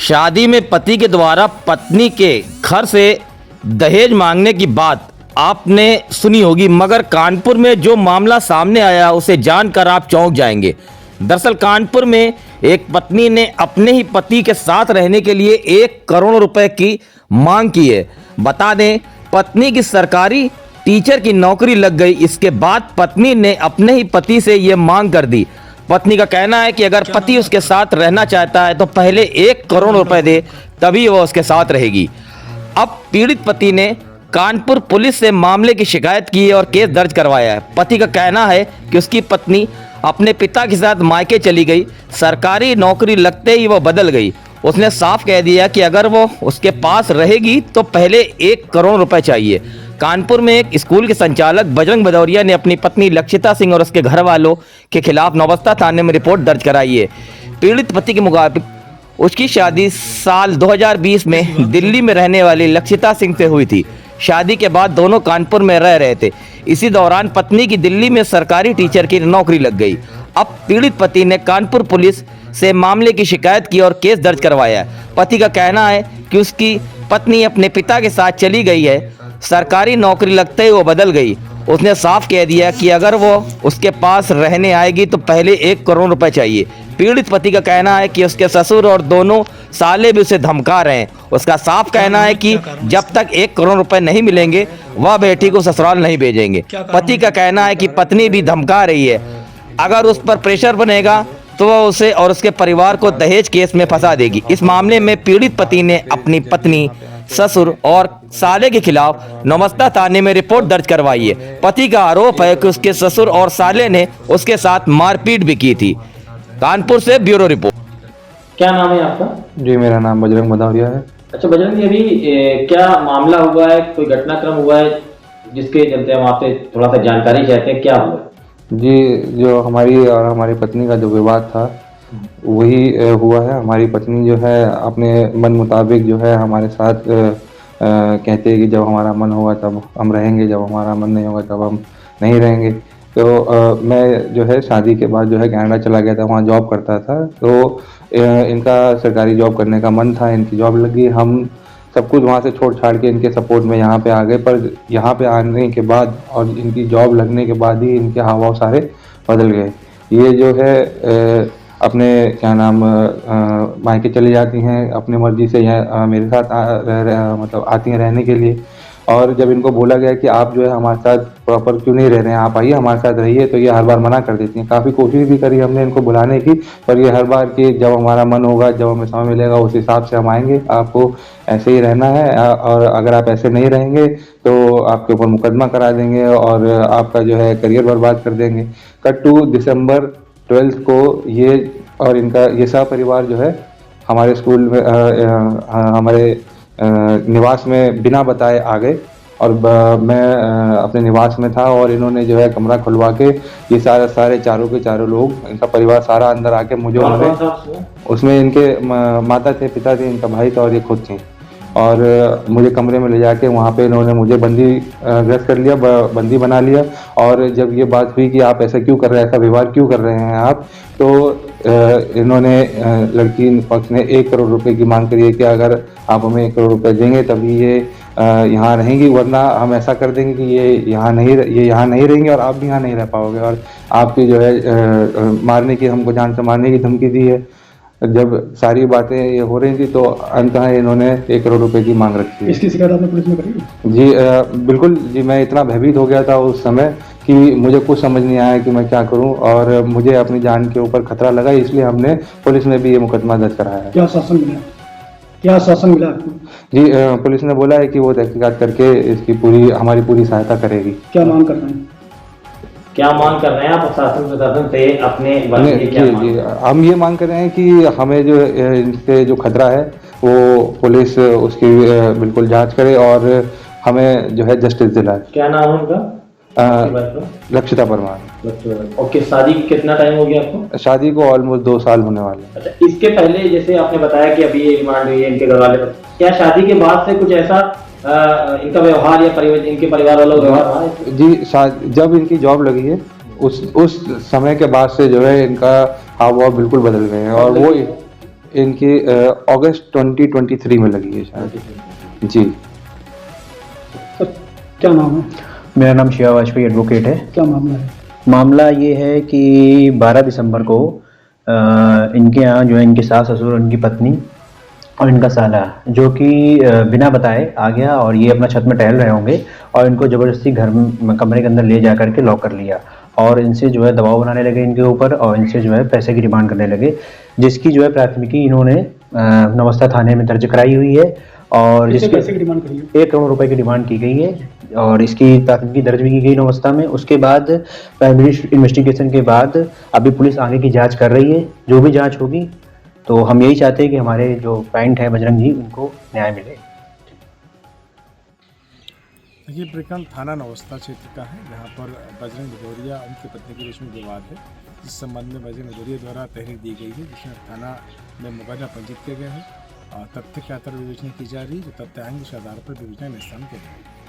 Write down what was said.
शादी में पति के द्वारा पत्नी के घर से दहेज मांगने की बात आपने सुनी होगी, मगर कानपुर में जो मामला सामने आया उसे जानकर आप चौंक जाएंगे। दरअसल कानपुर में एक पत्नी ने अपने ही पति के साथ रहने के लिए 1 करोड़ रुपए की मांग की है। बता दें, पत्नी की सरकारी टीचर की नौकरी लग गई। इसके बाद पत्नी ने अपने ही पति से ये मांग कर दी। पत्नी का कहना है कि अगर पति उसके साथ रहना चाहता है तो पहले 1 करोड़ रुपए दे, तभी वह उसके साथ रहेगी। अब पीड़ित पति ने कानपुर पुलिस से मामले की शिकायत की और केस दर्ज करवाया है। पति का कहना है कि उसकी पत्नी अपने पिता के साथ मायके चली गई। सरकारी नौकरी लगते ही वह बदल गई। उसने साफ कह दिया कि अगर वो उसके पास रहेगी तो पहले 1 करोड़ रुपए चाहिए। कानपुर में एक स्कूल के संचालक बजरंग भदौरिया ने अपनी पत्नी लक्षिता सिंह और उसके घर वालों के खिलाफ नौबस्ता थाने में रिपोर्ट दर्ज कराई है। पीड़ित पति के मुताबिक उसकी शादी साल 2020 में दिल्ली में रहने वाली लक्षिता सिंह से हुई थी। शादी के बाद दोनों कानपुर में रह रहे थे। इसी दौरान पत्नी की दिल्ली में सरकारी टीचर की नौकरी लग गई। अब पीड़ित पति ने कानपुर पुलिस से मामले की शिकायत की और केस दर्ज करवाया। पति का कहना है कि उसकी पत्नी अपने पिता के साथ चली गई है। सरकारी नौकरी लगते ही वो बदल गई। उसने साफ कह दिया कि अगर वो उसके पास रहने आएगी तो पहले 1 करोड़ रुपए चाहिए। पीड़ित पति का कहना है कि उसके ससुर और दोनों साले भी उसे धमका रहे हैं। उसका साफ कहना है कि जब तक 1 करोड़ रुपए नहीं मिलेंगे वह बेटी को ससुराल नहीं भेजेंगे। पति का कहना है कि पत्नी भी धमका रही है, अगर उस पर प्रेशर बनेगा तो वह उसे और उसके परिवार को दहेज केस में फंसा देगी। इस मामले में पीड़ित पति ने अपनी पत्नी, ससुर और साले के खिलाफ नौबस्ता थाने में रिपोर्ट दर्ज करवाई है। पति का आरोप है कि उसके ससुर और साले ने उसके साथ मारपीट भी की थी। कानपुर से ब्यूरो रिपोर्ट। क्या नाम है आपका? जी, मेरा नाम बजरंग भदौरिया है। अच्छा बजरंग जी, अभी क्या मामला हुआ है, कोई घटनाक्रम हुआ है जिसके चलते हम आपसे थोड़ा सा जानकारी चाहते हैं, क्या हुआ? जी, जो हमारी और हमारी पत्नी का जो विवाद था वही हुआ है। हमारी पत्नी जो है अपने मन मुताबिक जो है हमारे साथ कहते हैं कि जब हमारा मन होगा तब हम रहेंगे, जब हमारा मन नहीं होगा तब हम नहीं रहेंगे। तो मैं जो है शादी के बाद जो है कनाडा चला गया था, वहाँ जॉब करता था। तो इनका सरकारी जॉब करने का मन था, इनकी जॉब लगी। हम सब कुछ वहाँ से छोड़ छाड़ के इनके सपोर्ट में यहाँ पे आ गए। पर यहाँ पे आने के बाद और इनकी जॉब लगने के बाद ही इनके हाव भाव सारे बदल गए। ये जो है अपने क्या नाम मायके चली जाती हैं अपनी मर्जी से, यहाँ मेरे साथ मतलब आती हैं रहने के लिए। और जब इनको बोला गया कि आप जो है हमारे साथ प्रॉपर क्यों नहीं रह रहे हैं, आप आइए हमारे साथ रहिए, तो ये हर बार मना कर देती हैं। काफ़ी कोशिश भी करी हमने इनको बुलाने की, पर ये हर बार कि जब हमारा मन होगा, जब हमें समय मिलेगा उस हिसाब से हम आएंगे, आपको ऐसे ही रहना है और अगर आप ऐसे नहीं रहेंगे तो आपके ऊपर मुकदमा करा देंगे और आपका जो है करियर बर्बाद कर देंगे। कट टू दिसंबर 12 को ये और इनका ये सब परिवार जो है हमारे स्कूल में हमारे निवास में बिना बताए आ गए और मैं अपने निवास में था और इन्होंने जो है कमरा खुलवा के ये सारे चारों के चारों लोग, इनका परिवार सारा अंदर आके मुझे उन्होंने, उसमें इनके माता थे, पिता थे, इनका भाई था और ये खुद थी। और मुझे कमरे में ले जाके वहाँ पे इन्होंने मुझे बंदी ग्रस्त कर लिया, बंदी बना लिया। और जब ये बात हुई कि आप ऐसा क्यों कर रहे हैं, ऐसा व्यवहार क्यों कर रहे हैं आप, तो इन्होंने लड़की पक्ष ने 1 करोड़ रुपए की मांग करी है कि अगर आप हमें 1 करोड़ रुपए देंगे तभी ये यहाँ रहेंगी, वरना हम ऐसा कर देंगे कि ये यहाँ नहीं रहेंगी और आप भी यहाँ नहीं रह पाओगे। और आपकी जो है मारने की, हमको जान से मारने की धमकी दी है। जब सारी बातें ये हो रही थी तो अंततः इन्होंने 1 करोड़ रुपए की मांग रखी। इसकी शिकायत आपने पुलिस में करी? जी बिल्कुल जी, मैं इतना भयभीत हो गया था उस समय कि मुझे कुछ समझ नहीं आया कि मैं क्या करूं और मुझे अपनी जान के ऊपर खतरा लगा, इसलिए हमने पुलिस में भी ये मुकदमा दर्ज कराया है। क्या आश्वासन मिला? क्या आश्वासन मिला आपको? जी पुलिस ने बोला है कि वो तहकीकात करके इसकी हमारी पूरी सहायता करेगी। क्या मांग कर रहे हैं? क्या मांग कर रहे हैं आप प्रशासन से अपने जी, हम ये मांग कर रहे हैं कि हमें जो इनसे जो खतरा है वो पुलिस उसकी बिल्कुल जांच करे और हमें जो है जस्टिस दिलाए। क्या नाम है उनका? लक्षिता परमार। ओके, शादी कितना टाइम हो गया आपको? शादी को ऑलमोस्ट 2 साल होने वाले। अच्छा, इसके पहले जैसे आपने बताया कि अभी ये रिमांड हुई है इनके घर वाले, क्या शादी के बाद से कुछ ऐसा इनका व्यवहार या इनके परिवार वालों का व्यवहार रहा? जी, जब इनकी जॉब लगी है उस समय के बाद से जो है इनका हाव भाव बिल्कुल बदल गए हैं और वो इनकी अगस्त 2023 में लगी है शायद। जी। सर क्या नाम है? मेरा नाम शिवा वाजपेयी एडवोकेट है। क्या मामला है? मामला ये है कि 12 दिसंबर को इनके यहाँ जो है इनके सास ससुर, इनकी पत्नी और इनका साला जो कि बिना बताए आ गया और ये अपना छत में टहल रहे होंगे और इनको ज़बरदस्ती घर में कमरे के अंदर ले जा करके लॉक कर लिया और इनसे जो है दबाव बनाने लगे इनके ऊपर और इनसे जो है पैसे की डिमांड करने लगे, जिसकी जो है प्राथमिकी इन्होंने नवस्था थाने में दर्ज कराई हुई है और कितने जिसके पैसे की डिमांड करी है? 1 करोड़ रुपए की डिमांड की गई है और इसकी प्राथमिकी दर्ज भी की गई नवस्था में। उसके बाद प्राइमरी इन्वेस्टिगेशन के बाद अभी पुलिस आगे की जांच कर रही है। जो भी जांच होगी तो हम यही चाहते हैं कि हमारे जो क्लाइंट है बजरंग जी, उनको न्याय मिले। ये प्रकरण थाना नवस्था क्षेत्र का है, जहाँ पर बजरंग भदौरिया और उनकी पत्नी के बीच में विवाद है, जिस संबंध में बजरंग भदौरिया द्वारा तहरीर दी गई है, जिसमें थाना में मुकदमा पंजीकृत किया गया है और तथ्य के आधार पर विवेचना की जा रही है। जो तथ्य आएंगे उस आधार पर विवेचना निस्तारण किया जाएगा।